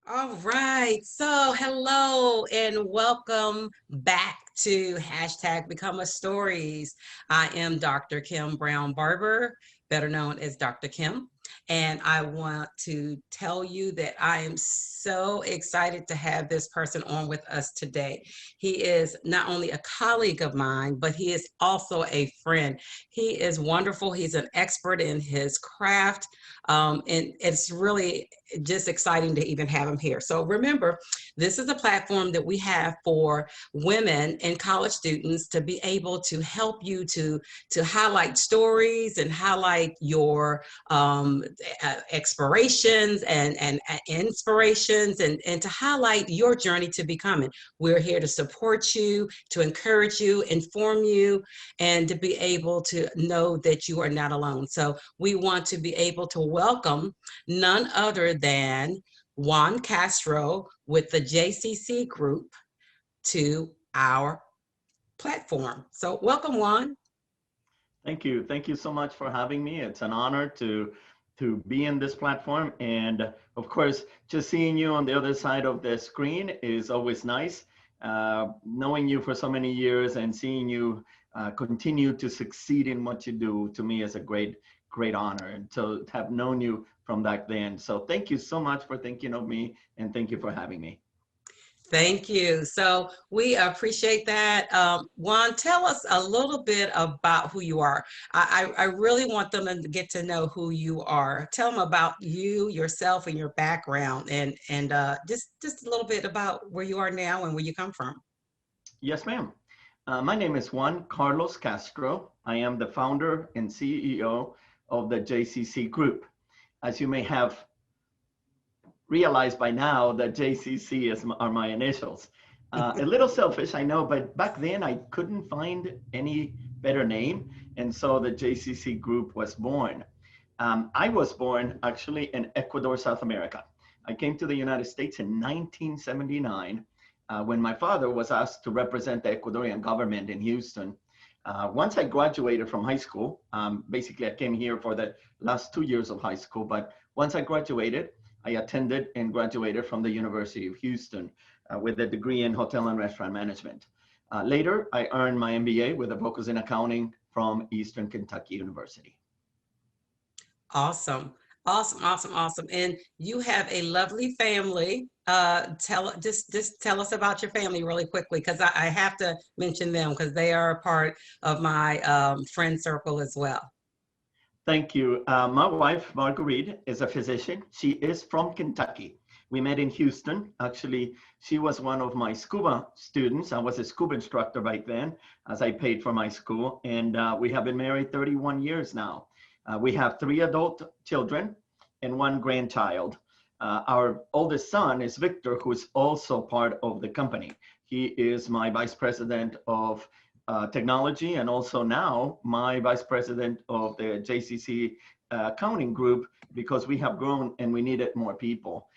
All right. So, hello and welcome back to hashtag Become a Stories. I am Dr. Kim Brown Barber, better known as Dr. Kim. And I want to tell you that I am so excited to have this person on with us today. He is not only a colleague of mine, but he is also a friend. He is wonderful. He's an expert in his craft. And it's really just exciting to even have him here. So remember, this is a platform that we have for women and college students to be able to help you to highlight stories and highlight your explorations and inspirations and to highlight your journey to becoming. We're here to support you, to encourage you, inform you, and to be able to know that you are not alone. So we want to be able to welcome none other than Juan Castro with the JCC Group to our platform. So welcome, Juan. Thank you. Thank you so much for having me. It's an honor to be in this platform. And of course, just seeing you on the other side of the screen is always nice. Knowing you for so many years and seeing you continue to succeed in what you do, to me is a great honor. And to have known you from back then. So thank you so much for thinking of me and thank you for having me. Thank you. So we appreciate that. Juan, tell us a little bit about who you are. I really want them to get to know who you are. Tell them about you, yourself, and your background, and just a little bit about where you are now and where you come from. Yes, ma'am. My name is Juan Carlos Castro. I am the founder and CEO of the JCC Group. As you may have realized by now, that JCC are my initials. A little selfish, I know, but back then I couldn't find any better name, and so the JCC Group was born. I was born actually in Ecuador, South America. I came to the United States in 1979 when my father was asked to represent the Ecuadorian government in Houston. Once I graduated from high school, basically I came here for the last 2 years of high school, but once I graduated, I attended and graduated from the University of Houston with a degree in hotel and restaurant management. Later, I earned my MBA with a focus in accounting from Eastern Kentucky University. Awesome. Awesome, awesome, awesome. And you have a lovely family. Just tell us about your family really quickly, because I have to mention them because they are a part of my friend circle as well. Thank you. My wife, Marguerite, is a physician. She is from Kentucky. We met in Houston. Actually, she was one of my scuba students. I was a scuba instructor back then, as I paid for my school. And we have been married 31 years now. We have 3 adult children and 1 grandchild. Our oldest son is Victor, who is also part of the company. He is my vice president of technology and also now my vice president of the JCC accounting group, because we have grown and we needed more people.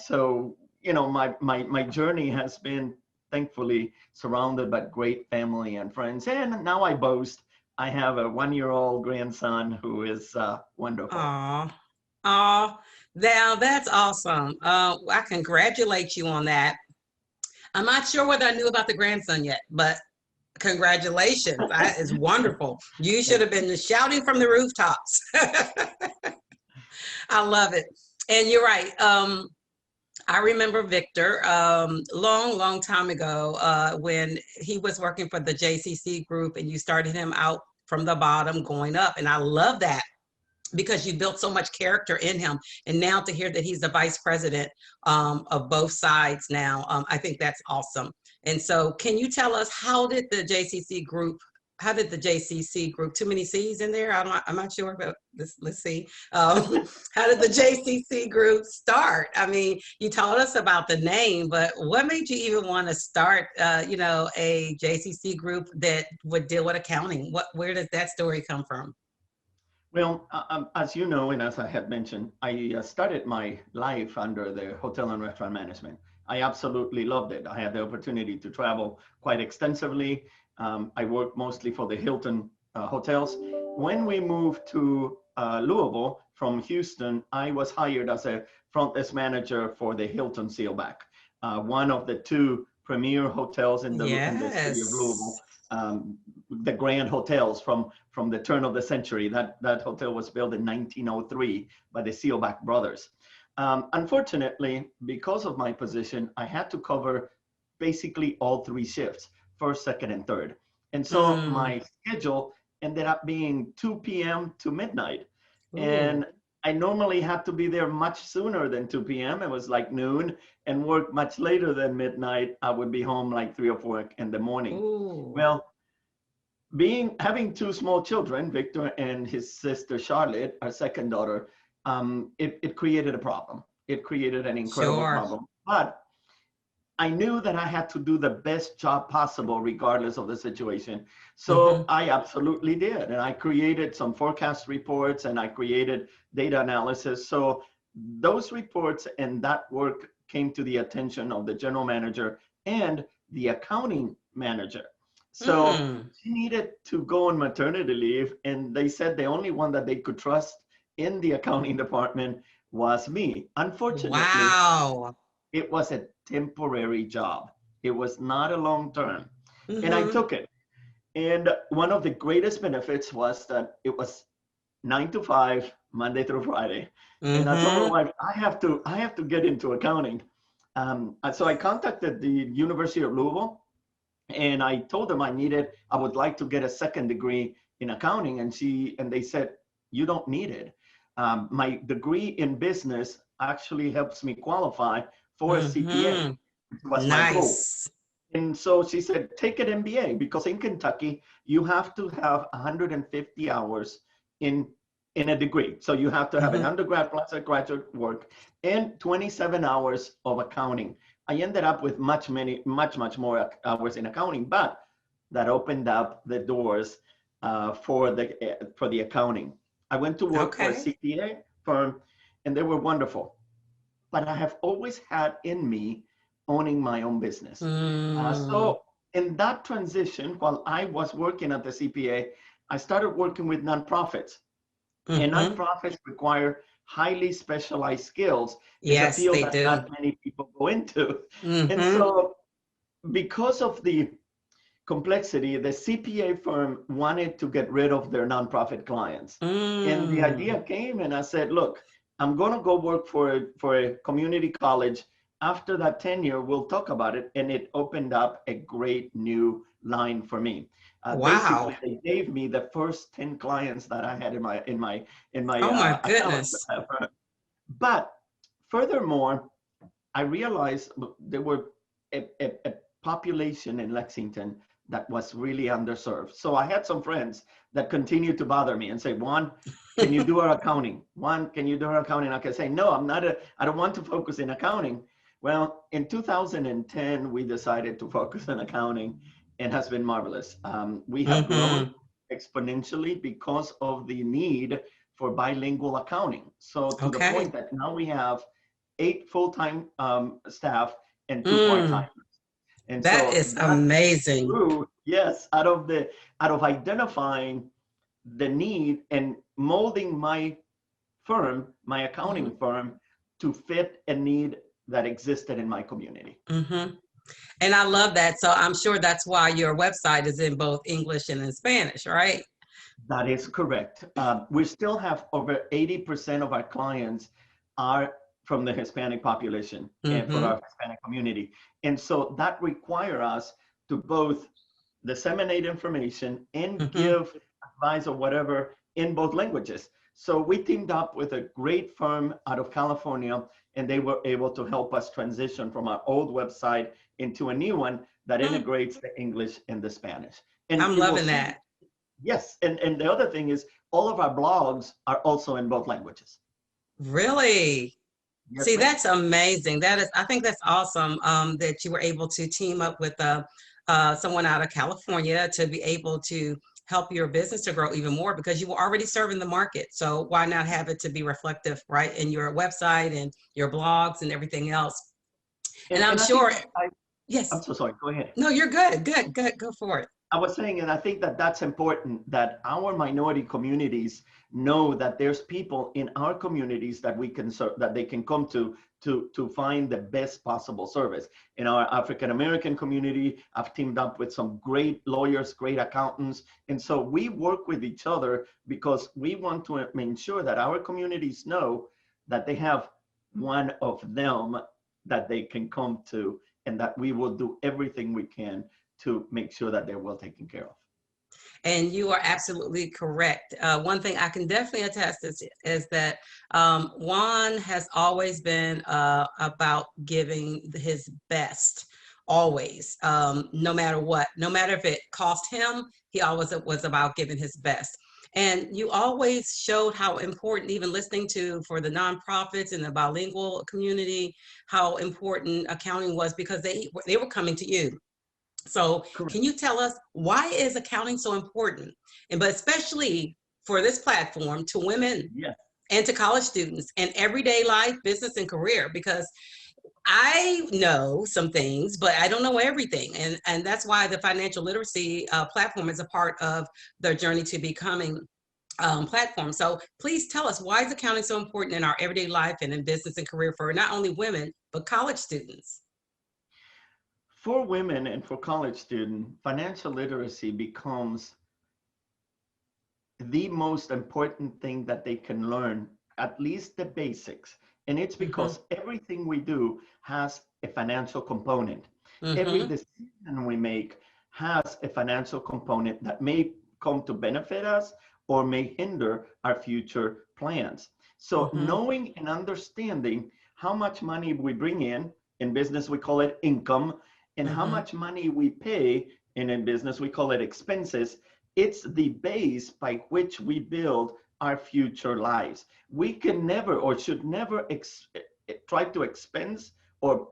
So, you know, my journey has been thankfully surrounded by great family and friends. And now I boast I have a 1-year-old grandson who is wonderful. Aw, aw, now that's awesome. I congratulate you on that. I'm not sure whether I knew about the grandson yet, but congratulations. That is wonderful. You should have been shouting from the rooftops. I love it. And you're right. I remember Victor long time ago when he was working for the JCC group and you started him out from the bottom going up. And I love that because you built so much character in him. And now to hear that he's the vice president of both sides now, I think that's awesome. And so can you tell us how did the JCC group, too many C's in there? I'm not sure, but let's see. How did the JCC group start? I mean, you told us about the name, but what made you even want to start, a JCC group that would deal with accounting? Where does that story come from? Well, as you know, and as I had mentioned, I started my life under the hotel and restaurant management. I absolutely loved it. I had the opportunity to travel quite extensively. I worked mostly for the Hilton hotels. When we moved to Louisville from Houston, I was hired as a front desk manager for the Hilton Sealback, one of the two premier hotels in the city of Louisville. Yes. The grand hotels from the turn of the century. That hotel was built in 1903 by the Sealback brothers. Unfortunately, because of my position, I had to cover basically all three shifts, first, second, and third. And so Mm. my schedule ended up being 2 p.m. to midnight. Ooh. And I normally had to be there much sooner than 2 p.m. It was like noon, and work much later than midnight. I would be home like 3 or 4 in the morning. Ooh. Well, having two small children, Victor and his sister Charlotte, our second daughter, it created a problem. It created an incredible Sure. problem. But I knew that I had to do the best job possible regardless of the situation. So Mm-hmm. I absolutely did. And I created some forecast reports and I created data analysis. So those reports and that work came to the attention of the general manager and the accounting manager. So Mm. she needed to go on maternity leave. And they said the only one that they could trust in the accounting department was me. Unfortunately, Wow. it was a temporary job. It was not a long term. And I Mm-hmm. took it. And one of the greatest benefits was that it was 9 to 5, Monday through Friday. And I told my Mm-hmm. wife, I have to get into accounting. So I contacted the University of Louisville and I told them I would like to get a second degree in accounting. And they said, you don't need it. My degree in business actually helps me qualify for a CPA, Mm-hmm. which was my goal. Nice. And so she said, take an MBA because in Kentucky, you have to have 150 hours in, in a degree. So you have to have an Mm-hmm. undergrad plus a graduate work and 27 hours of accounting. I ended up with much more hours in accounting, but that opened up the doors for the accounting. I went to work for a Okay. CPA firm and they were wonderful, but I have always had in me owning my own business. Mm. So in that transition, while I was working at the CPA, I started working with nonprofits. And Mm-hmm. nonprofits require highly specialized skills. It's a Yes, field they that do. not many people go into. And Mm-hmm. so because of the complexity, the CPA firm wanted to get rid of their nonprofit clients. And the Mm. idea came, and I said, look, I'm going to go work for a community college. After that tenure, we'll talk about it. And it opened up a great new line for me. Wow. Basically, they gave me the first 10 clients that I had in my Oh my account. goodness. But furthermore, I realized there were a population in Lexington that was really underserved. So I had some friends that continued to bother me and say, Juan, can you do our accounting? Juan, can you do our accounting? I can say, no, I don't want to focus in accounting. Well, in 2010, we decided to focus on accounting and has been marvelous. We have grown Mm-hmm. exponentially because of the need for bilingual accounting. So to the Okay. point that now we have 8 full-time staff and 2 Mm. part-timers. And That so is that amazing. grew, yes, out of identifying the need and molding my firm, my Mm-hmm. accounting firm, to fit a need that existed in my community. Mm-hmm. And I love that. So I'm sure that's why your website is in both English and in Spanish, right? That is correct. We still have over 80% of our clients are from the Hispanic population and for Mm-hmm. our Hispanic community. And so that require us to both disseminate information and Mm-hmm. give advice or whatever in both languages. So we teamed up with a great firm out of California, and they were able to help us transition from our old website into a new one that Hmm. integrates the English and the Spanish. And I'm you will loving see, that. yes, and the other thing is all of our blogs are also in both languages. Really? Yes, See, ma'am. that's amazing. That is, I think that's awesome that you were able to team up with someone out of California to be able to help your business to grow even more because you were already serving the market. So why not have it to be reflective, right, in your website and your blogs and everything else? And I'm And I think sure, that I'm yes, so sorry. Go ahead. no, you're good, good, good, go for it. I was saying, and I think that that's important, that our minority communities know that there's people in our communities that we can serve, that they can come to find the best possible service. In our African American community, I've teamed up with some great lawyers, great accountants, and so we work with each other because we want to ensure that our communities know that they have one of them that they can come to, and that we will do everything we can to make sure that they're well taken care of. And you are absolutely correct. One thing I can definitely attest is that Juan has always been about giving his best, always, no matter what, no matter if it cost him, he always was about giving his best. And you always showed how important, even listening to for the nonprofits and the bilingual community, how important accounting was, because they were coming to you. So Correct. can you tell us, why is accounting so important? And but especially for this platform, to women Yes. and to college students and everyday life, business and career, because I know some things, but I don't know everything. And that's why the financial literacy platform is a part of their journey to becoming platform. So please tell us, why is accounting so important in our everyday life and in business and career for not only women, but college students? For women and for college students, financial literacy becomes the most important thing that they can learn, at least the basics. And it's Mm-hmm. because everything we do has a financial component. Every Mm-hmm. decision we make has a financial component that may come to benefit us or may hinder our future plans. So Mm-hmm. knowing and understanding how much money we bring in business we call it income, and how Mm-hmm. much money we pay, and in business we call it expenses, it's the base by which we build our future lives. We can never or should never try to expense or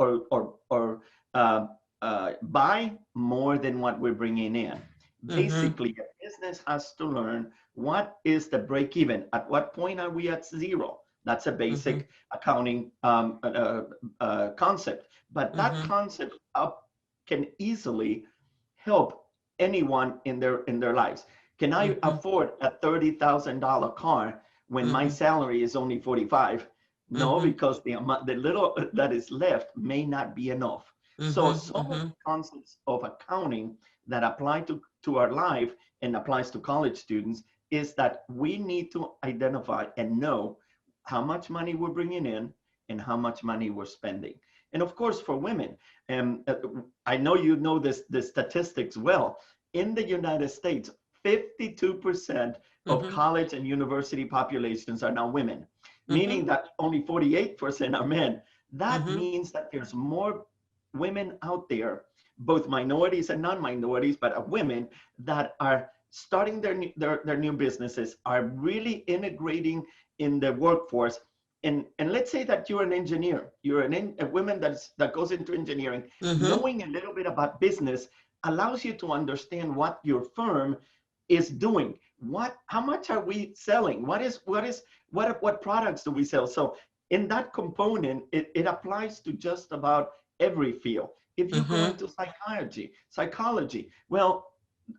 buy more than what we're bringing in. Mm-hmm. Basically, a business has to learn what is the break even. At what point are we at zero? That's a Mm-hmm. basic accounting concept. But that Mm-hmm. concept can easily help anyone in their lives. Can I Mm-hmm. afford a $30,000 car when my Mm-hmm. salary is only 45? No, Mm-hmm. because the little that is left may not be enough. So Mm-hmm. some of Mm-hmm. the concepts of accounting that apply to our life and applies to college students is that we need to identify and know how much money we're bringing in and how much money we're spending. And of course, for women, I know you know the statistics well. In the United States, 52% of Mm-hmm. college and university populations are now women, Mm-hmm. meaning that only 48% are men. That Mm-hmm. means that there's more women out there, both minorities and non-minorities, but women that are starting their new businesses, are really integrating in the workforce. And let's say that you're an engineer, you're a woman that goes into engineering. Mm-hmm. Knowing a little bit about business allows you to understand what your firm is doing. How much are we selling? What products do we sell? So in that component, it applies to just about every field. If you go Mm-hmm. into psychology, well,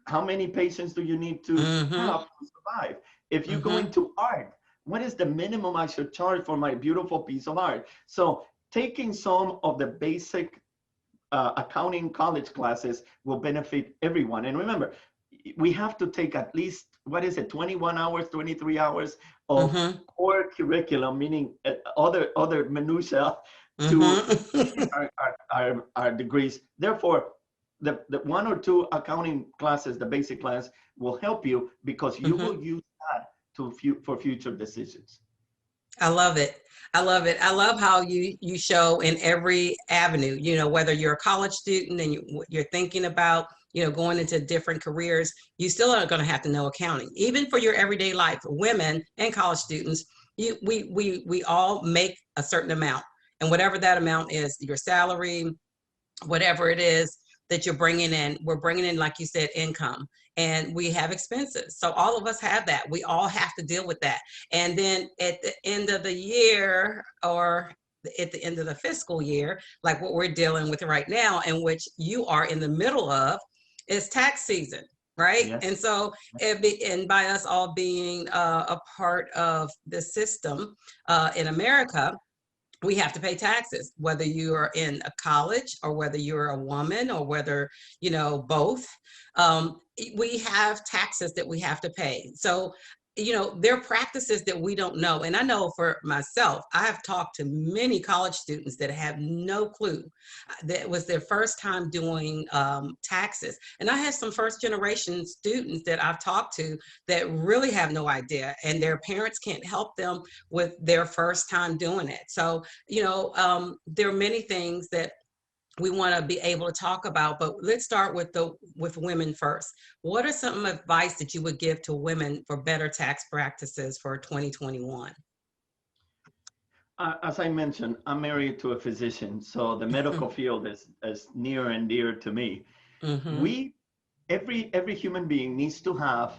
how many patients do you need to have to survive? If you go Mm-hmm. into art, what is the minimum I should charge for my beautiful piece of art? So taking some of the basic accounting college classes will benefit everyone. And remember, we have to take at least, what is it, 21 hours, 23 hours of Mm-hmm. core curriculum, meaning other minutia to finish Mm-hmm. our degrees. Therefore, the one or two accounting classes, the basic class, will help you because you Mm-hmm. will use that for future decisions. I love it. I love it. I love how you show in every avenue, whether you're a college student and you're thinking about, going into different careers, you still are going to have to know accounting. Even for your everyday life, women and college students, we all make a certain amount. And whatever that amount is, your salary, whatever it is that you're bringing in, we're bringing in, like you said, income, and we have expenses. So all of us have that. We all have to deal with that. And then at the end of the year, or at the end of the fiscal year, like what we're dealing with right now, and which you are in the middle of, it's tax season, right? Yes. And so, and by us all being a part of the system in America, we have to pay taxes, whether you are in a college or whether you're a woman or whether, both. We have taxes that we have to pay. So, there are practices that we don't know. And I know for myself, I have talked to many college students that have no clue. That was their first time doing taxes. And I have some first generation students that I've talked to that really have no idea, and their parents can't help them with their first time doing it. So, there are many things that we want to be able to talk about, but let's start with women first. What are some advice that you would give to women for better tax practices for 2021? As I mentioned, I'm married to a physician, so the medical field is near and dear to me. Mm-hmm. We, every human being needs to have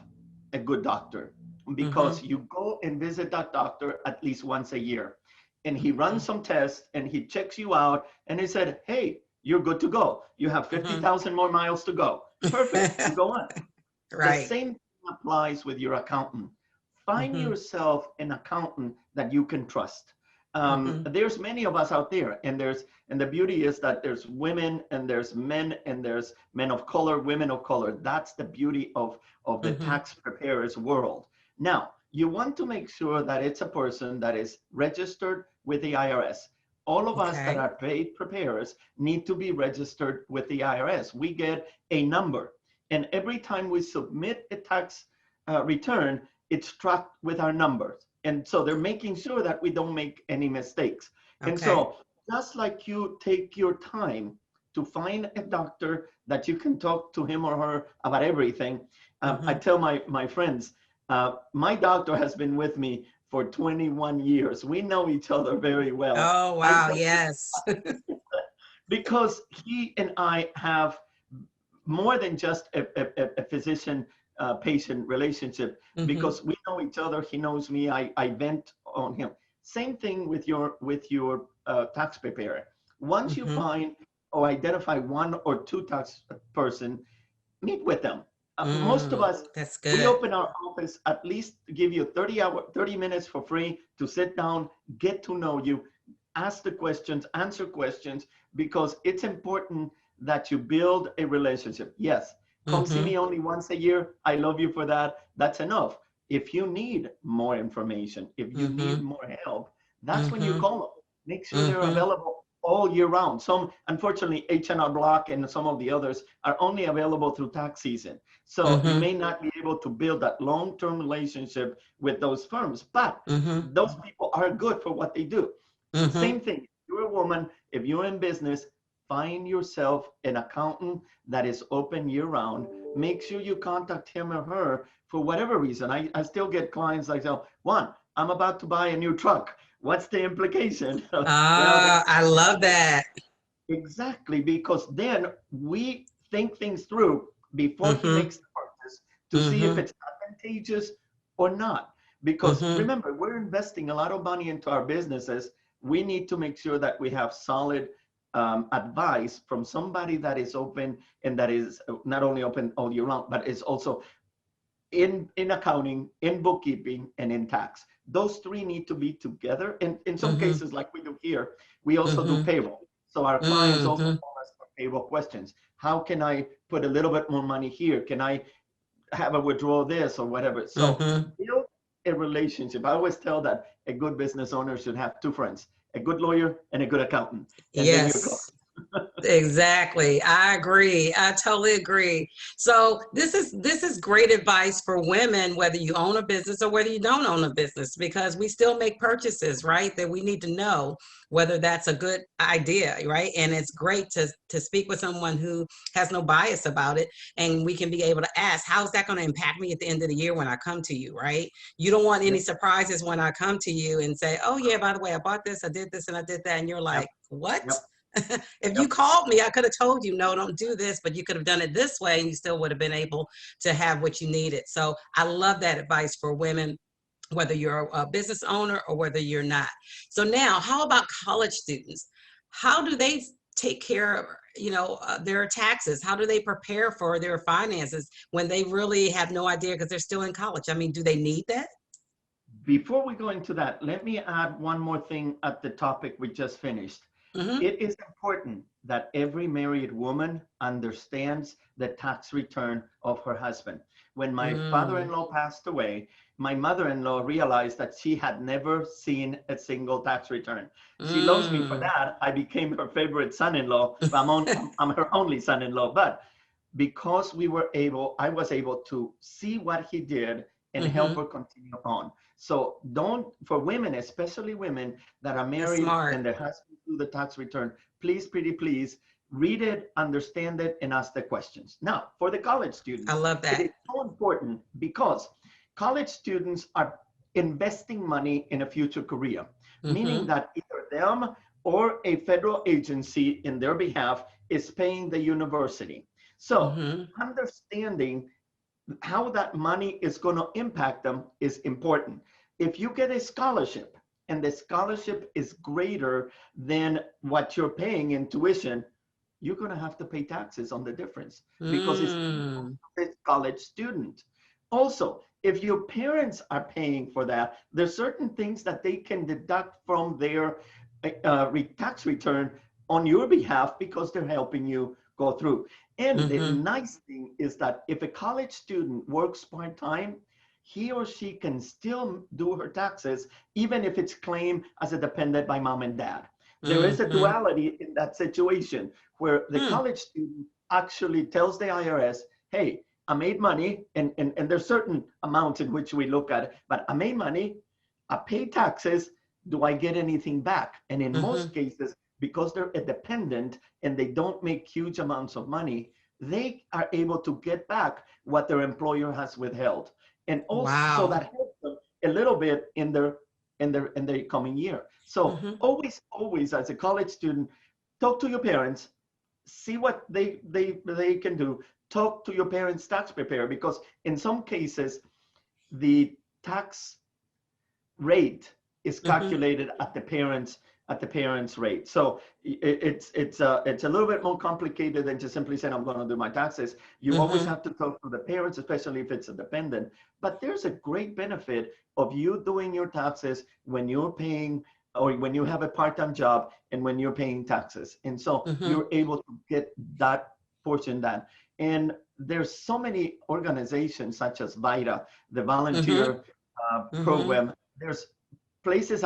a good doctor, Mm-hmm. because you go and visit that doctor at least once a year, and he Mm-hmm. runs some tests and he checks you out, and he said, hey, you're good to go. You have Mm-hmm. 50,000 more miles to go. Perfect. You go on. The Right. same thing applies with your accountant. Find Mm-hmm. yourself an accountant that you can trust. Mm-hmm. There's many of us out there, and the beauty is that there's women and there's men, and there's men of color, women of color. That's the beauty of the Mm-hmm. tax preparers world. Now, you want to make sure that it's a person that is registered with the IRS. All of us that Okay. are paid preparers need to be registered with the IRS. We get a number, and every time we submit a tax return, it's tracked with our numbers. And so they're making sure that we don't make any mistakes. And Okay. so just like you take your time to find a doctor that you can talk to him or her about everything, I Mm-hmm. tell my friends, my doctor has been with me for 21 years. We know each other very well. Oh, I wow. tell Yes. because he and I have more than just a physician patient relationship, Mm-hmm. because we know each other. He knows me. I vent on him. Same thing with your tax preparer. Once you Mm-hmm. find or identify one or two tax person, meet with them. Most of Mm, us, that's we good. open our office at least to give you 30 minutes for free to sit down, get to know you, ask the questions, answer questions, because it's important that you build a relationship. Yes, come see Mm-hmm. me only once a year. I love you for that. That's enough. If you need more information, if you need Mm-hmm. more help, that's when you Mm-hmm. call them. Make sure they're Mm-hmm. available all year round. Some, unfortunately, H&R Block and some of the others are only available through tax season. So you Mm-hmm. may not be able to build that long-term relationship with those firms, but Mm-hmm. those people are good for what they do. Mm-hmm. Same thing. If you're a woman, if you're in business, find yourself an accountant that is open year round. Make sure you contact him or her for whatever reason. I still get clients like, Juan, I'm about to buy a new truck. What's the implication? Well, Ah, I love that. exactly, because then we think things through before he Mm-hmm. makes the purchase to see if Mm-hmm. it's advantageous or not. Because Mm-hmm. remember, we're investing a lot of money into our businesses. We need to make sure that we have solid advice from somebody that is open, and that is not only open all year round, but is also in accounting, in bookkeeping, and in tax. Those three need to be together. And in some Mm-hmm. cases, like we do here, we also do Mm-hmm. payroll. So our clients also Mm-hmm. call us for payroll questions. How can I put a little bit more money here? Can I have a withdrawal this or whatever? So Mm-hmm. build a relationship. I always tell that a good business owner should have two friends, a good lawyer and a good accountant. And then you're Yes. Exactly. I agree. I totally agree. So this is great advice for women, whether you own a business or whether you don't own a business, because we still make purchases, right? That we need to know whether that's a good idea, right? And it's great to speak with someone who has no bias about it, and we can be able to ask, how's that going to impact me at the end of the year when I come to you, right? You don't want any Yep. surprises when I come to you and say, oh yeah, by the way, I bought this, I did this, and I did that, and you're like, Yep. what? Yep. If you Yep. called me, I could have told you, no, don't do this, but you could have done it this way and you still would have been able to have what you needed. So I love that advice for women, whether you're a business owner or whether you're not. So now, how about college students? How do they take care of, their taxes? How do they prepare for their finances when they really have no idea because they're still in college? I mean, do they need that? Before we go into that, let me add one more thing at the topic we just finished. Mm-hmm. It is important that every married woman understands the tax return of her husband. When my Mm. father-in-law passed away, my mother-in-law realized that she had never seen a single tax return. She loves me for Mm. that. I became her favorite son-in-law. I'm her only son-in-law. But because I was able to see what he did and help Mm-hmm. her continue on. So for women, especially women that are That's married smart. and their husbands do the tax return, please, pretty please, read it, understand it, and ask the questions. Now, for the college I students, love it that. is so important because college students are investing money in a future career, meaning Mm-hmm. that either them or a federal agency in their behalf is paying the university. So Mm-hmm. understanding how that money is going to impact them is important. If you get a scholarship and the scholarship is greater than what you're paying in tuition, you're going to have to pay taxes on the difference because it's Mm. a college student. Also, if your parents are paying for that, there's certain things that they can deduct from their tax return on your behalf because they're helping you go through. And the Mm-hmm. nice thing is that if a college student works part-time, he or she can still do her taxes, even if it's claimed as a dependent by mom and dad. There is a Mm-hmm. duality in that situation where the Hmm. college student actually tells the IRS, hey, I made money, and there's certain amounts in which we look at it, but I made money, I paid taxes, do I get anything back? And in Mm-hmm. most cases, because they're a dependent and they don't make huge amounts of money, they are able to get back what their employer has withheld. And also, so Wow. that helps them a little bit in their coming year. So Mm-hmm. always as a college student, talk to your parents, see what they can do. Talk to your parents' tax preparer because in some cases the tax rate is Mm-hmm. calculated at the parents rate. So it's a little bit more complicated than just simply saying I'm going to do my taxes. You always Mm-hmm. have to talk to the parents, especially if it's a dependent. But there's a great benefit of you doing your taxes when you're paying or when you have a part-time job and when you're paying taxes. And so Mm-hmm. you're able to get that portion done. And there's so many organizations such as VITA, the Mm-hmm. volunteer Mm-hmm. program. There's places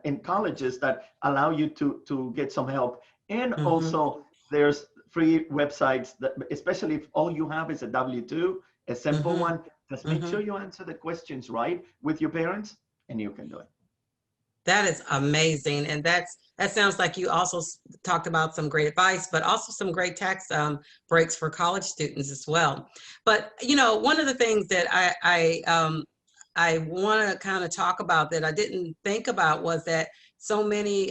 in colleges that allow you to get some help. And Mm-hmm. also there's free websites that, especially if all you have is a W-2, a simple Mm-hmm. one, just make Mm-hmm. sure you answer the questions right with your parents and you can do it. That is amazing. And that sounds like you also talked about some great advice, but also some great tax breaks for college students as well. But one of the things that I want to kind of talk about that I didn't think about was that so many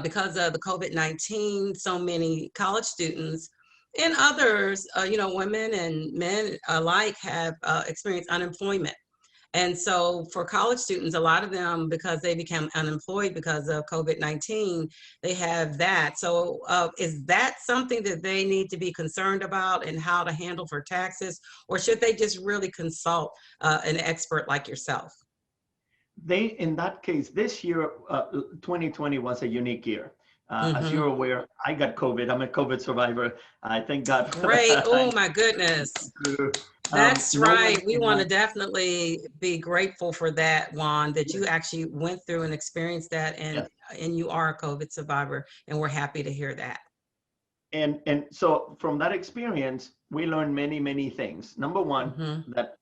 because of the COVID-19, so many college students and others, women and men alike have experienced unemployment. And so for college students, a lot of them, because they became unemployed because of COVID-19, they have that. So is that something that they need to be concerned about and how to handle for taxes? Or should they just really consult an expert like yourself? In that case, this year, 2020 was a unique year. As Mm-hmm. you're aware, I got COVID. I'm a COVID survivor. I thank God for Great. that. Oh my goodness. That's No one right. We in want my to definitely be grateful for that, Juan, that you actually went through and experienced that, yes. and you are a COVID survivor, and we're happy to hear that. And so from that experience, we learned many things. Number one, Mm-hmm. that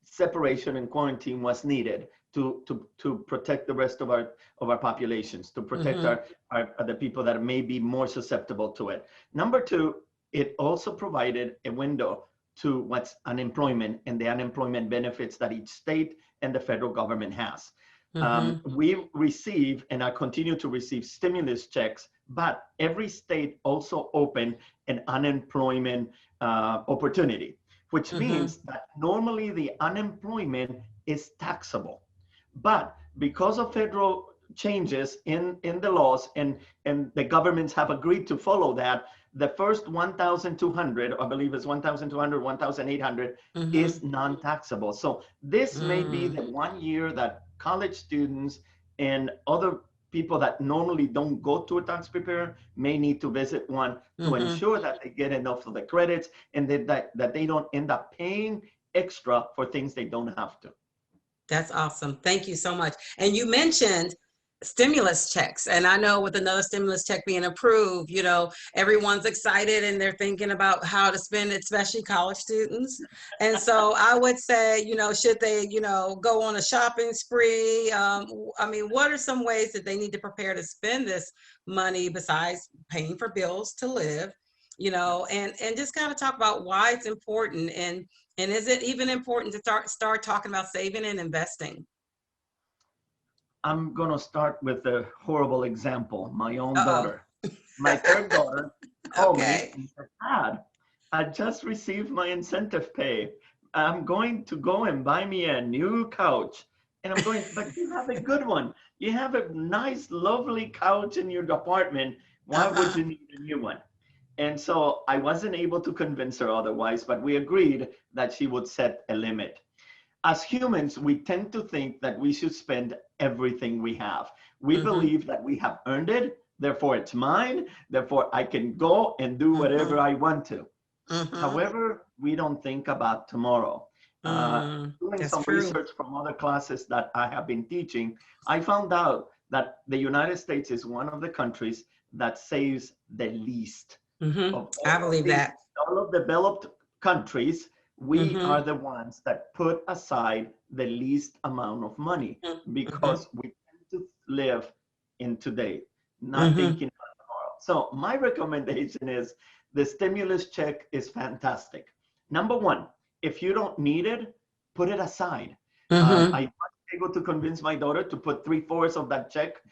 separation and quarantine was needed to protect the rest of our populations, to protect Mm-hmm. our the people that may be more susceptible to it. Number two, it also provided a window to what's unemployment and the unemployment benefits that each state and the federal government has. Mm-hmm. We receive and I continue to receive stimulus checks, but every state also opened an unemployment opportunity, which Mm-hmm. means that normally the unemployment is taxable. But because of federal changes in the laws, and the governments have agreed to follow that, the first 1,200, I believe it's 1,200, 1,800 Mm-hmm. is non-taxable. So this may be Mm-hmm. the 1 year that college students and other people that normally don't go to a tax preparer may need to visit one to Mm-hmm. ensure that they get enough of the credits, and that they don't end up paying extra for things they don't have to. That's awesome. Thank you so much. And you mentioned stimulus checks. And I know with another stimulus check being approved, everyone's excited and they're thinking about how to spend it, especially college students. And so I would say, should they, go on a shopping spree? I mean, what are some ways that they need to prepare to spend this money besides paying for bills to live? And just kind of talk about why it's important, and is it even important to start talking about saving and investing? I'm going to start with a horrible example. My own Uh-oh. daughter, my third daughter, called me Okay. and said, Dad, I just received my incentive pay. I'm going to go and buy me a new couch. And I'm going, but you have a good one. You have a nice, lovely couch in your apartment. Why would Uh-huh. you need a new one? And so I wasn't able to convince her otherwise, but we agreed that she would set a limit. As humans, we tend to think that we should spend everything we have. We Mm-hmm. believe that we have earned it, therefore it's mine, therefore I can go and do Mm-hmm. whatever I want to. Mm-hmm. However, we don't think about tomorrow. Doing That's some true. research from other classes that I have been teaching, I found out that the United States is one of the countries that saves the least Mm-hmm. of I all of believe the that. developed countries. We Mm-hmm. are the ones that put aside the least amount of money Mm-hmm. because we tend to live in today, not Mm-hmm. thinking about tomorrow. So my recommendation is the stimulus check is fantastic. Number one, if you don't need it, put it aside. Mm-hmm. I was able to convince my daughter to put three-fourths of that check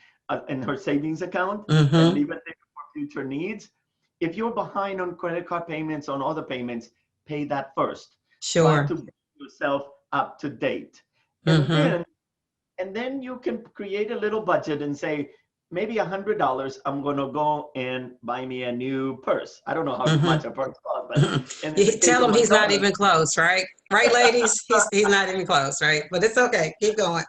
in her savings account and Mm-hmm. leave it there for future needs. If you're behind on credit card payments, on other payments, pay that first. Try Sure. to bring yourself up to date. And Mm-hmm. then and then you can create a little budget and say, maybe $100, I'm gonna go and buy me a new purse. I don't know how Mm-hmm. much a purse costs, but and in You the case tell of him my he's not daughter, even close, right? Right, ladies? He's not even close, right? But it's okay. Keep going.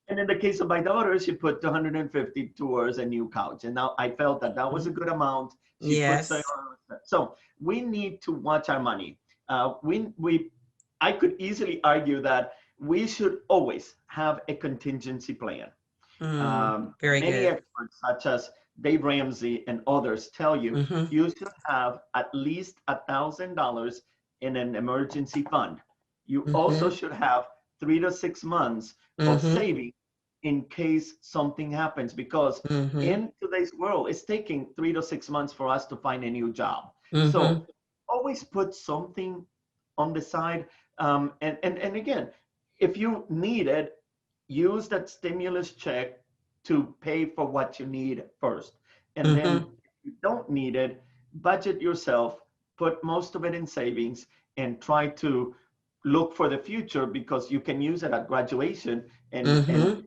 and in the case of my daughter, she put 250 towards a new couch. And now I felt that that was a good amount. She puts Yes. so we need to watch our money. We I could easily argue that we should always have a contingency plan. Very Many good. experts, such as Dave Ramsey and others, tell you Mm-hmm. you should have at least $1,000 in an emergency fund. You also Mm-hmm. should have 3 to 6 months of Mm-hmm. saving in case something happens, because Mm-hmm. in today's world, it's taking 3 to 6 months for us to find a new job. Mm-hmm. So always put something on the side. And again, if you need it, use that stimulus check to pay for what you need first. And then Mm-hmm. if you don't need it, budget yourself, put most of it in savings, and try to look for the future, because you can use it at graduation and Mm-hmm.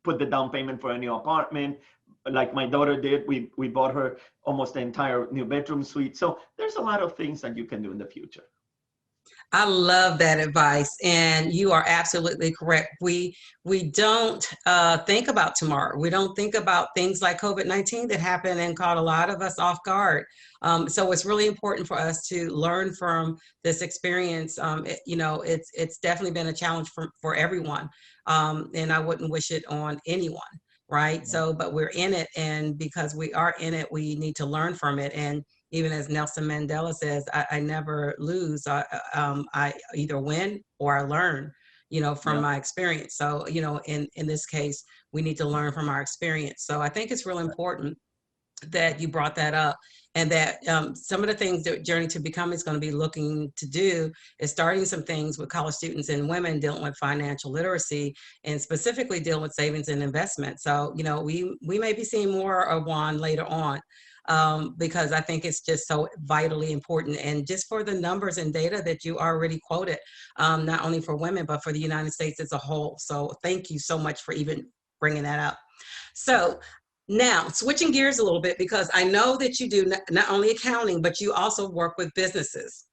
put the down payment for a new apartment. Like my daughter did, we bought her almost the entire new bedroom suite. So there's a lot of things that you can do in the future. I love that advice, and you are absolutely correct. We don't think about tomorrow. We don't think about things like COVID-19 that happened and caught a lot of us off guard. So it's really important for us to learn from this experience. It's definitely been a challenge for everyone, and I wouldn't wish it on anyone. Right. So, but we're in it, and because we are in it, we need to learn from it. And even as Nelson Mandela says, I never lose. I either win or I learn, from Yeah. my experience. So, in this case, we need to learn from our experience. So I think it's real important that you brought that up, and that some of the things that Journey to Become is going to be looking to do is starting some things with college students and women dealing with financial literacy, and specifically dealing with savings and investment. So, we may be seeing more of Juan later on. because I think it's just so vitally important. And just for the numbers and data that you already quoted, not only for women, but for the United States as a whole. So thank you so much for even bringing that up. So now switching gears a little bit, because I know that you do not only accounting, but you also work with businesses.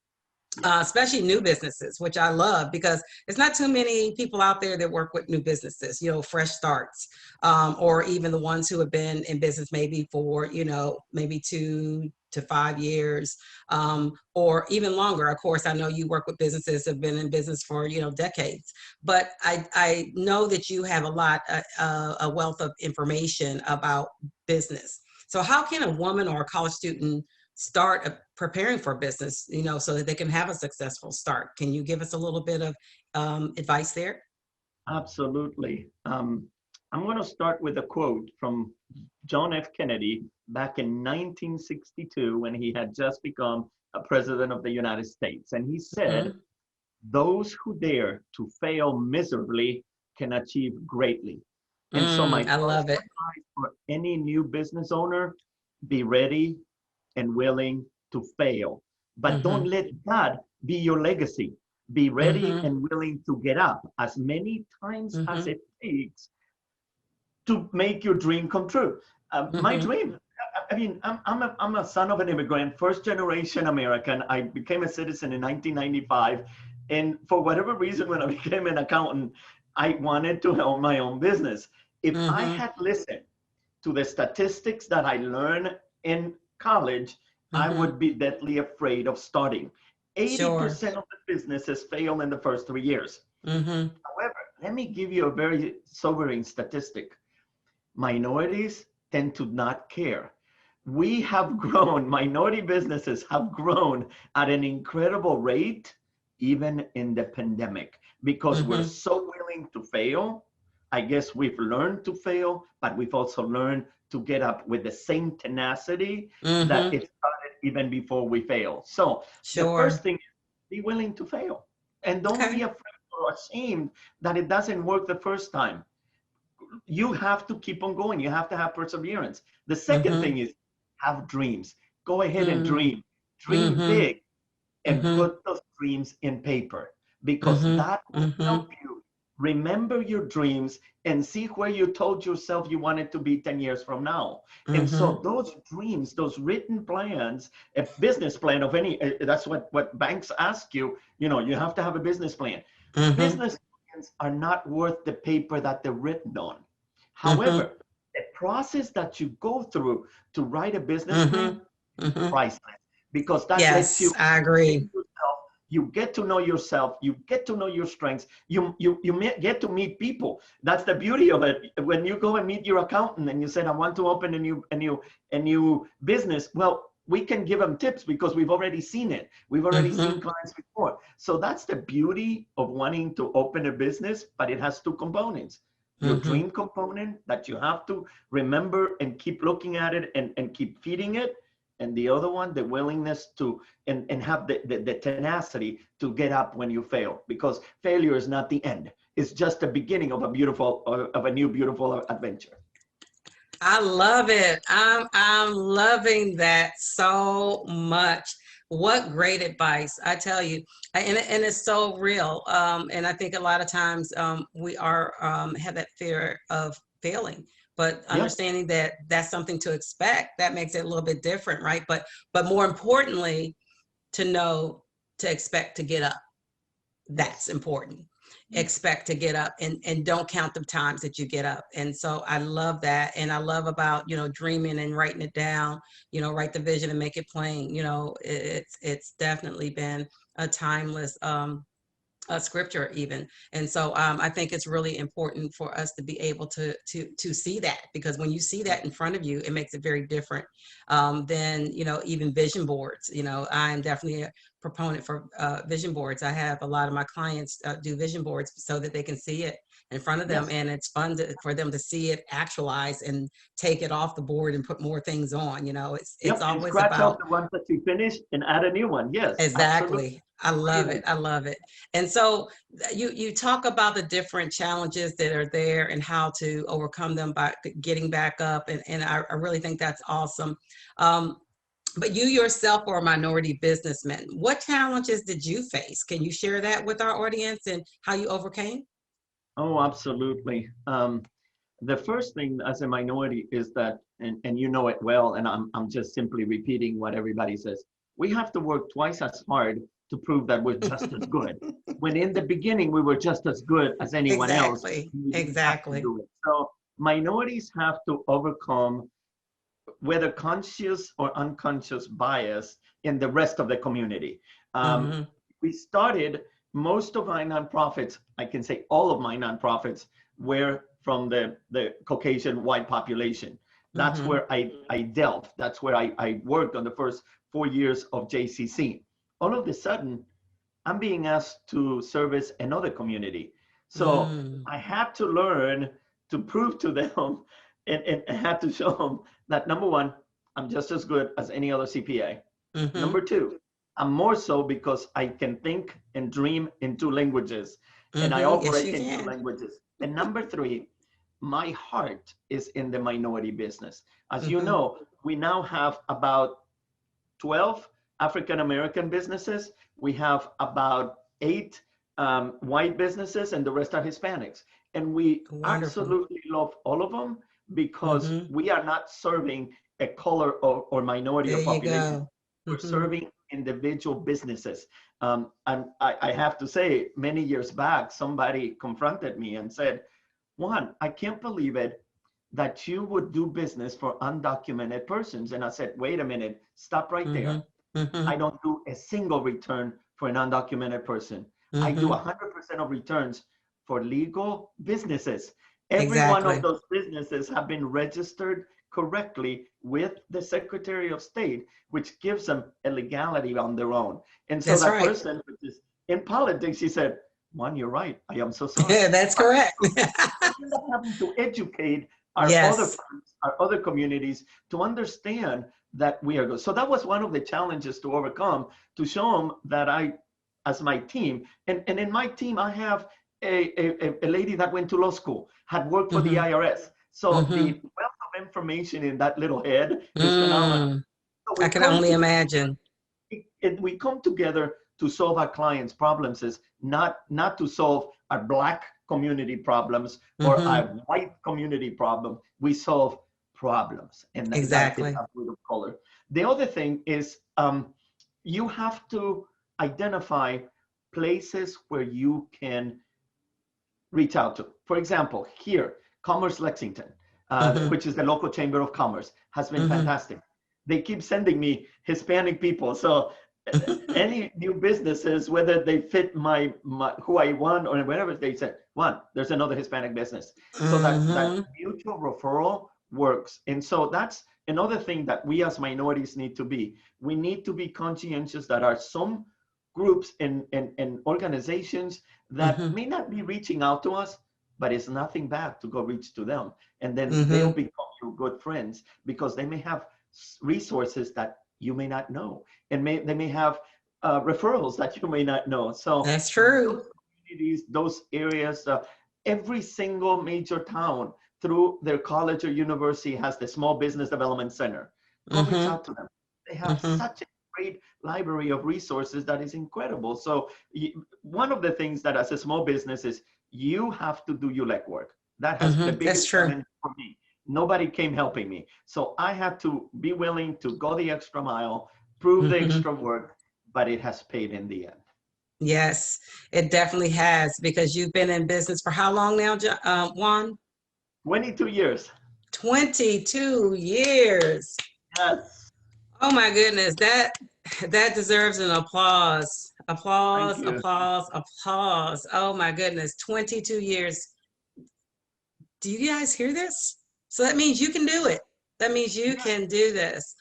Especially new businesses, which I love, because it's not too many people out there that work with new businesses, fresh starts, or even the ones who have been in business maybe for, maybe 2 to 5 years, or even longer. Of course, I know you work with businesses that have been in business for, decades, but I know that you have a wealth of information about business. So how can a woman or a college student start preparing for business, so that they can have a successful start? Can you give us a little bit of advice there? Absolutely. I'm going to start with a quote from John F. Kennedy back in 1962, when he had just become a president of the United States. And he said, Mm-hmm. those who dare to fail miserably can achieve greatly. And so my I first love it. advice for any new business owner, be ready and willing to fail. But don't Mm-hmm. let that be your legacy. Be ready Mm-hmm. and willing to get up as many times as Mm-hmm. it takes to make your dream come true. My Mm-hmm. dream, I mean, I'm a son of an immigrant, first generation American. I became a citizen in 1995. And for whatever reason, when I became an accountant, I wanted to own my own business. If I Mm-hmm. had listened to the statistics that I learned in college, I Mm-hmm. would be deathly afraid of starting. Sure. 80% of the businesses fail in the first 3 years. Mm-hmm. However, let me give you a very sobering statistic. Minorities tend to not care. We have grown, minority businesses have grown at an incredible rate, even in the pandemic, because we're Mm-hmm. so willing to fail. I guess we've learned to fail, but we've also learned to get up with the same tenacity that Mm-hmm. it started even before we fail. So the first Sure. thing is be willing to fail. And don't be Okay. afraid or ashamed that it doesn't work the first time. You have to keep on going. You have to have perseverance. The second Mm-hmm. thing is have dreams. Go ahead and Mm-hmm. dream. Dream Mm-hmm. big and put those dreams in paper, because Mm-hmm. that will Mm-hmm. help you remember your dreams and see where you told yourself you wanted to be 10 years from now. And Mm-hmm. so those dreams, those written plans, a business plan of any, that's what banks ask you, you have to have a business plan. Mm-hmm. Business plans are not worth the paper that they're written on. Mm-hmm. However, the process that you go through to write a business Mm-hmm. plan is Mm-hmm. priceless, because that lets Yes, you I understand agree. yourself. You get to know yourself. You get to know your strengths. You get to meet people. That's the beauty of it. When you go and meet your accountant and you said, "I want to open a new business," well, we can give them tips because we've already seen it. We've already seen Mm-hmm. clients before. So that's the beauty of wanting to open a business, but it has two components. Your Mm-hmm. dream component that you have to remember and keep looking at it and keep feeding it. And the other one, the willingness to and have the tenacity to get up when you fail, because failure is not the end. It's just the beginning of a new beautiful adventure. I love it. I'm loving that so much. What great advice. I tell you. And it's so real. And I think a lot of times we are have that fear of failing, but Yeah. understanding that that's something to expect, that makes it a little bit different, right? But more importantly, to know to expect to get up. That's Yes. important. Expect to get up, and don't count the times that you get up. And so I love that. And I love about, dreaming and writing it down, write the vision and make it plain. It's definitely been a timeless scripture even. And so I think it's really important for us to be able to see that, because when you see that in front of you, it makes it very different than even vision boards. I'm definitely a proponent for vision boards. I have a lot of my clients do vision boards so that they can see it in front of them, Yes. and it's fun for them to see it actualize and take it off the board and put more things on. You know, it's Yep. And always scratch off about. the ones that you finished and add a new one. Yes, absolutely. Exactly. I love it. I love it. And so you talk about the different challenges that are there and how to overcome them by getting back up. And I really think that's awesome. Um, but you yourself are a minority businessman. What challenges did you face? Can you share that with our audience and how you overcame? Oh, absolutely. The first thing as a minority is that, and you know it well, and I'm just simply repeating what everybody says, we have to work twice as hard to prove that we're just as good. When in the beginning, we were just as good as anyone else, Exactly. we didn't have to Exactly. do it. So minorities have to overcome whether conscious or unconscious bias in the rest of the community. Um, Mm-hmm. we started, most of my nonprofits, I can say all of my nonprofits, were from the Caucasian white population. That's Mm-hmm. where I delved. That's where I worked on the first 4 years of JCC. All of a sudden, I'm being asked to service another community. So Mm. I had to learn to prove to them and had to show them that number one, I'm just as good as any other CPA. Mm-hmm. Number two, I'm more so because I can think and dream in two languages and I Mm-hmm. Yes, operate you in two can. languages. And number three, my heart is in the minority business. As you Mm-hmm. know, we now have about 12 African American businesses. We have about 8 white businesses, and the rest are Hispanics. And we Wonderful. absolutely love all of them because Mm-hmm. we are not serving a color or minority There of you population. go. We're Mm-hmm. serving individual businesses. And I have to say, many years back, somebody confronted me and said, Juan, I can't believe it that you would do business for undocumented persons. And I said, wait a minute, stop right Mm-hmm. there. Mm-hmm. I don't do a single return for an undocumented person. I do Mm-hmm. 100% of returns for legal businesses. Every one of Exactly. those businesses have been registered correctly with the Secretary of State, which gives them a legality on their own. And so That's that right. person, which is in politics, he said, Juan, you're right. I am so sorry. That's But correct. we end up having to educate our other Yes. friends, our other communities to understand that we are good. So that was one of the challenges to overcome, to show them that I, as my team, and in my team, I have a lady that went to law school, had worked for the Mm-hmm. IRS. So Mm-hmm. the wealth of information in that little head is phenomenal. Mm. So I we can come only together imagine. and we come together to solve our clients' problems, is not to solve our Black community problems or Mm-hmm. our white community problem. We solve problems, and that is Exactly. a bit of color. The other thing is you have to identify places where you can reach out to. For example, here, Commerce Lexington, Mm-hmm. which is the local chamber of commerce, has been Mm-hmm. fantastic. They keep sending me Hispanic people. So any new businesses, whether they fit my who I want or whatever, they said, one, there's another Hispanic business. So that Mm-hmm. mutual referral works. And so that's another thing that we as minorities need to be. We need to be conscientious that are some groups and organizations that Mm-hmm. may not be reaching out to us, but it's nothing bad to go reach to them. And then they'll Mm-hmm. become your good friends because they may have resources that you may not know. And they may have referrals that you may not know. So That's true. those communities, those areas, every single major town through their college or university has the Small Business Development Center. Go reach Mm-hmm. out to them. They have Mm-hmm. such a great library of resources that is incredible. So one of the things that as a small business is you have to do your legwork. That has the Mm-hmm. That's biggest true. challenge for me. Nobody came helping me. So I had to be willing to go the extra mile, prove the Mm-hmm. extra work, but it has paid in the end. Yes, it definitely has because you've been in business for how long now, Juan? 22 years. 22 years. Yes. Oh my goodness, that deserves an applause. Thank Applause, you. applause, applause. Oh my goodness, 22 years. Do you guys hear this? So that means you can do it. That means you Yes. can do this.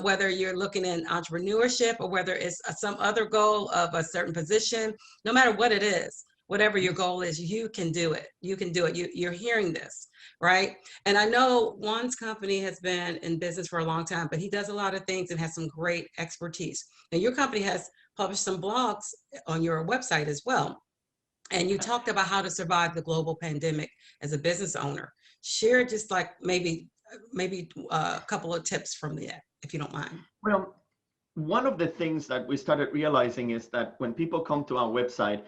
Whether you're looking in entrepreneurship or whether it's some other goal of a certain position, no matter what it is, whatever your goal is, you can do it. You can do it. You're hearing this, right? And I know Juan's company has been in business for a long time, but he does a lot of things and has some great expertise. And your company has published some blogs on your website as well. And you talked about how to survive the global pandemic as a business owner. Share just like maybe a couple of tips from that, if you don't mind. Well, one of the things that we started realizing is that when people come to our website,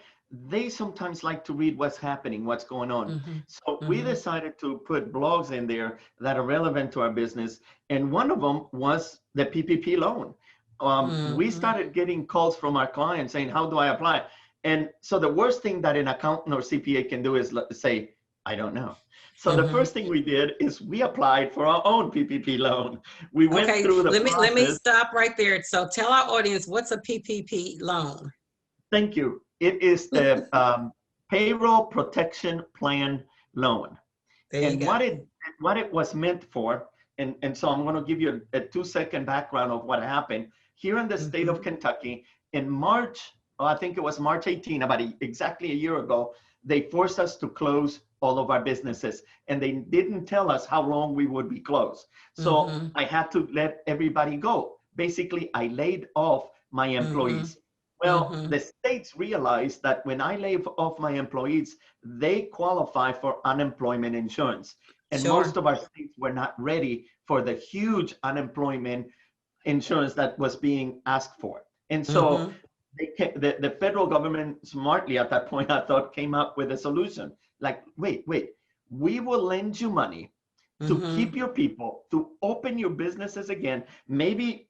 they sometimes like to read what's happening, what's going on. Mm-hmm. So we Mm-hmm. decided to put blogs in there that are relevant to our business. And one of them was the PPP loan. We Mm-hmm. started getting calls from our clients saying, how do I apply? And so the worst thing that an accountant or CPA can do is say, I don't know. So the Mm-hmm. first thing we did is we applied for our own PPP loan. We went Okay, through the let me process. stop right there. So tell our audience what's a PPP loan. Thank you. It is the payroll protection plan loan. There you And go. what it was meant for, and so I'm going to give you a 2-second background of what happened. Here in the state of Mm-hmm. Kentucky, in March, I think it was March 18, about exactly a year ago, they forced us to close all of our businesses. And they didn't tell us how long we would be closed. So Mm-hmm. I had to let everybody go. Basically, I laid off my Mm-hmm. employees. Well, Mm-hmm. the states realized that when I laid off my employees, they qualify for unemployment insurance. And most Sure. of our states were not ready for the huge unemployment insurance that was being asked for. And so Mm-hmm. the federal government smartly at that point, I thought, came up with a solution. Like, wait, we will lend you money to Mm-hmm. keep your people, to open your businesses again, maybe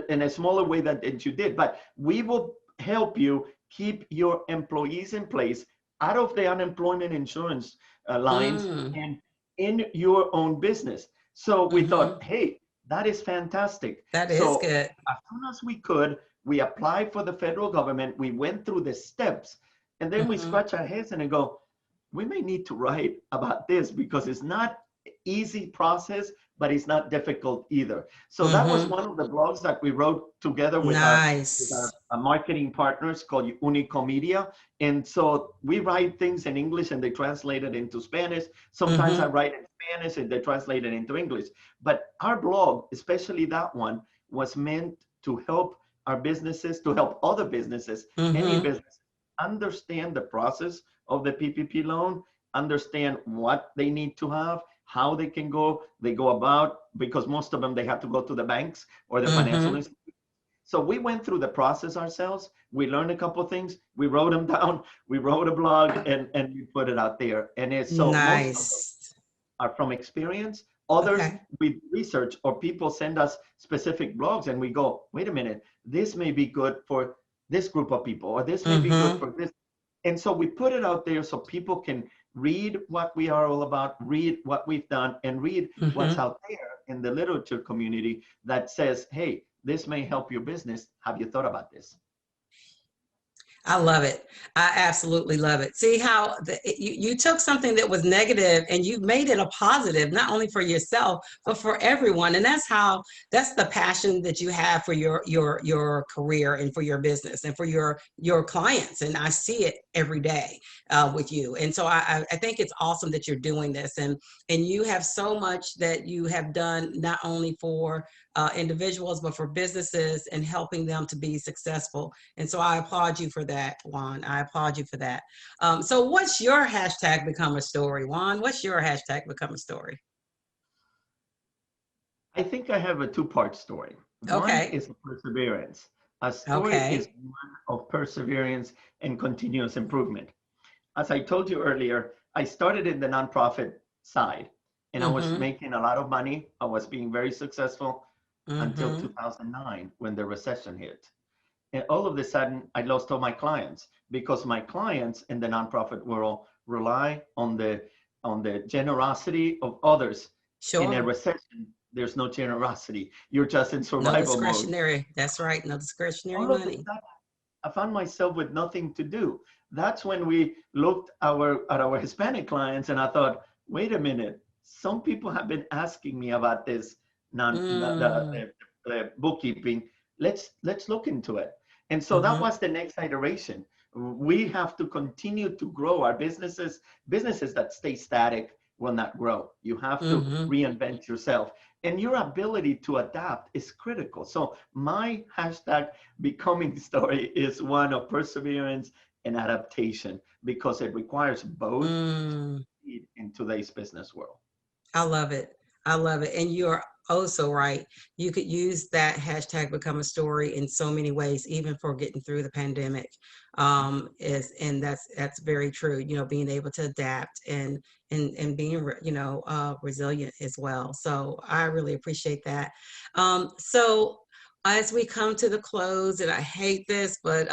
in a smaller way than you did, but we will help you keep your employees in place out of the unemployment insurance lines Mm. and in your own business. So we Mm-hmm. thought, hey, that is fantastic. That is So good. as soon as we could, we applied for the federal government, we went through the steps, and then we Mm-hmm. scratch our heads and go, we may need to write about this because it's not easy process, but it's not difficult either. So that was Mm-hmm. one of the blogs that we wrote together with Nice. our marketing partners called Unicomedia. And so we write things in English and they translate it into Spanish. Sometimes I Mm-hmm. write in Spanish and they translate it into English. But our blog, especially that one, was meant to help our businesses, to help other businesses, any Mm-hmm. business, understand the process of the PPP loan, understand what they need to have, how they go about, because most of them, they have to go to the banks or the financial Mm-hmm. institutions. So we went through the process ourselves. We learned a couple of things. We wrote them down. We wrote a blog and we put it out there. And it's so most of them Nice. are from experience. Others Okay. we research or people send us specific blogs and we go, wait a minute, this may be good for this group of people, or this may be good Mm-hmm. for this. And so we put it out there so people can read what we are all about, read what we've done, and read what's Mm-hmm. out there in the literature community that says, hey, this may help your business. Have you thought about this? I love it. I absolutely love it. See how you took something that was negative and you made it a positive, not only for yourself, but for everyone. And that's the passion that you have for your career and for your business and for your clients. And I see it every day with you. And so I think it's awesome that you're doing this. And you have so much that you have done, not only for individuals, but for businesses and helping them to be successful. And so I applaud you for that, Juan. I applaud you for that. So what's your hashtag become a story, Juan? What's your hashtag become a story? I think I have a two-part story. One Okay. is perseverance. A story is Okay. one of perseverance and continuous improvement. As I told you earlier, I started in the nonprofit side and I was Mm-hmm. making a lot of money. I was being very successful until Mm-hmm. 2009 when the recession hit. And all of a sudden, I lost all my clients because my clients in the nonprofit world rely on the generosity of others. In a Sure. recession, there's no generosity. You're just in No survival mode. discretionary. That's right. No discretionary All of a money. sudden, I found myself with nothing to do. That's when we looked at our Hispanic clients, and I thought, wait a minute, some people have been asking me about this Mm. the bookkeeping. Let's look into it. And so that Mm-hmm. was the next iteration. We have to continue to grow our businesses. Businesses that stay static will not grow. You have to Mm-hmm. reinvent yourself. And your ability to adapt is critical. So my hashtag becoming story is one of perseverance and adaptation because it requires both Mm. in today's business world. I love it. I love it. And you're also right. You could use that hashtag become a story in so many ways, even for getting through the pandemic. And that's very true. You know, being able to adapt and being resilient as well. So I really appreciate that. So as we come to the close, and I hate this, but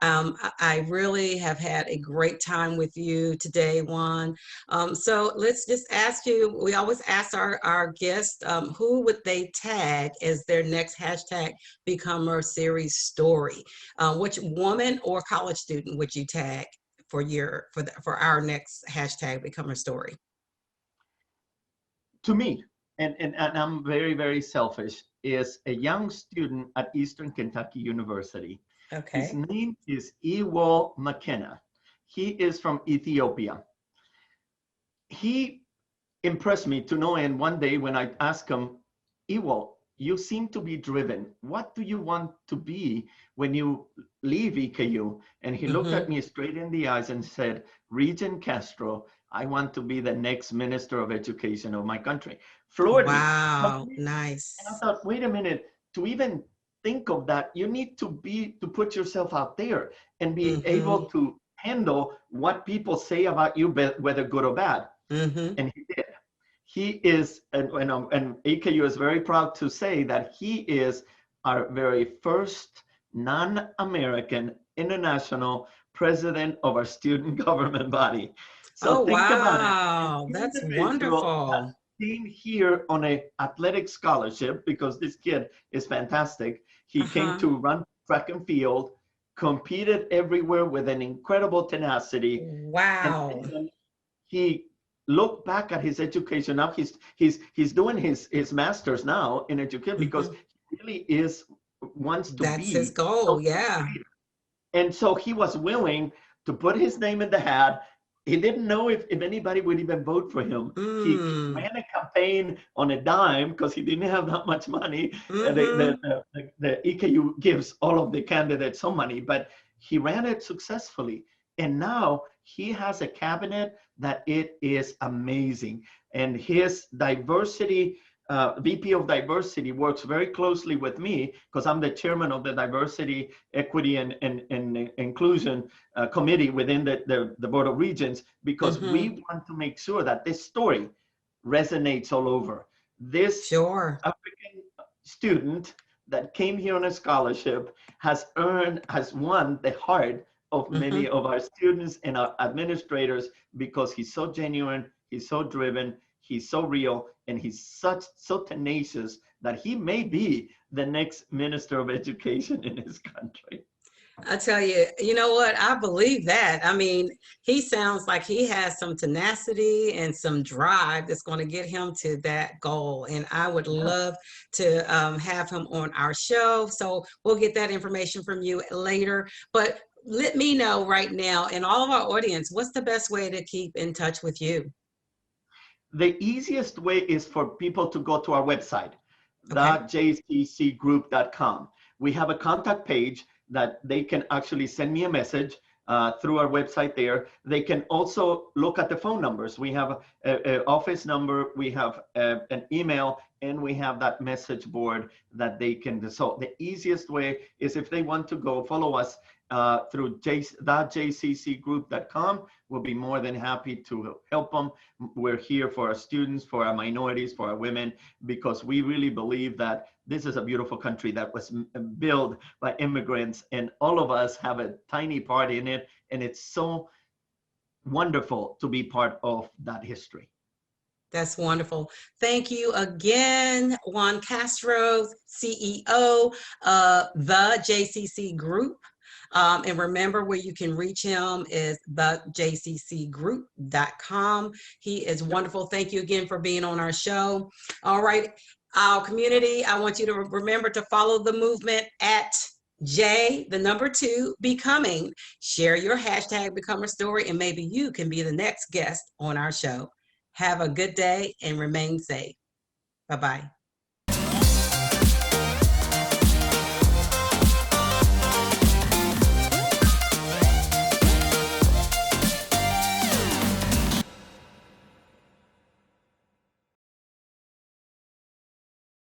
I really have had a great time with you today, Juan. So let's just ask you, we always ask our guests, who would they tag as their next hashtag Becomer series story? Which woman or college student would you tag for our next hashtag Becomer story? To me, and I'm very, very selfish, is a young student at Eastern Kentucky University. His Okay. name is Ewol McKenna. He is from Ethiopia. He impressed me to no end one day when I asked him, Ewol, you seem to be driven. What do you want to be when you leave EKU? And he looked at Mm-hmm. me straight in the eyes and said, Regent Castro, I want to be the next minister of education of my country. Floored me. Wow. And I Nice. thought, wait a minute, to even think of that, you need to put yourself out there and be able Mm-hmm. to handle what people say about you, whether good or bad. Mm-hmm. And he did. He is, and AKU is very proud to say that he is our very first non-American international president of our student government body. So Oh, think about it. An wow. That's individual that wonderful. came here on an athletic scholarship because this kid is fantastic. He came Uh-huh. to run track and field, competed everywhere with an incredible tenacity, and Wow. then he looked back at his education. Now he's doing his master's now in education because Mm-hmm. he really is wants to That's his be an goal. Yeah. educator. And so he was willing to put his name in the hat. He didn't know if anybody would even vote for him. He Mm. ran a campaign on a dime because he didn't have that much money. Mm-hmm. The EKU gives all of the candidates some money, but he ran it successfully. And now he has a cabinet that it is amazing. And his diversity VP of diversity works very closely with me because I'm the chairman of the diversity, equity, and inclusion committee within the Board of Regents, because Mm-hmm. we want to make sure that this story resonates all over. This Sure. African student that came here on a scholarship has won the heart of Mm-hmm. many of our students and our administrators because he's so genuine, he's so driven, he's so real, and he's so tenacious that he may be the next minister of education in his country. I tell you, you know what? I believe that. I mean, he sounds like he has some tenacity and some drive that's going to get him to that goal. And I would Yeah. love to have him on our show. So we'll get that information from you later. But let me know right now, and all of our audience, what's the best way to keep in touch with you? The easiest way is for people to go to our website, Okay. jccgroup.com. We have a contact page that they can actually send me a message through our website there. They can also look at the phone numbers. We have an office number, we have an email, and we have that message board that they can do. So the easiest way is if they want to go follow us through jccgroup.com. We'll be more than happy to help them. We're here for our students, for our minorities, for our women, because we really believe that this is a beautiful country that was built by immigrants, and all of us have a tiny part in it. And it's so wonderful to be part of that history. That's wonderful. Thank you again, Juan Castro, CEO of the JCC Group. And remember, where you can reach him is thejccgroup.com. He is wonderful. Thank you again for being on our show. All right, our community, I want you to remember to follow the movement at J, the number 2, becoming. Share your hashtag become a story, and maybe you can be the next guest on our show. Have a good day and remain safe. Bye-bye.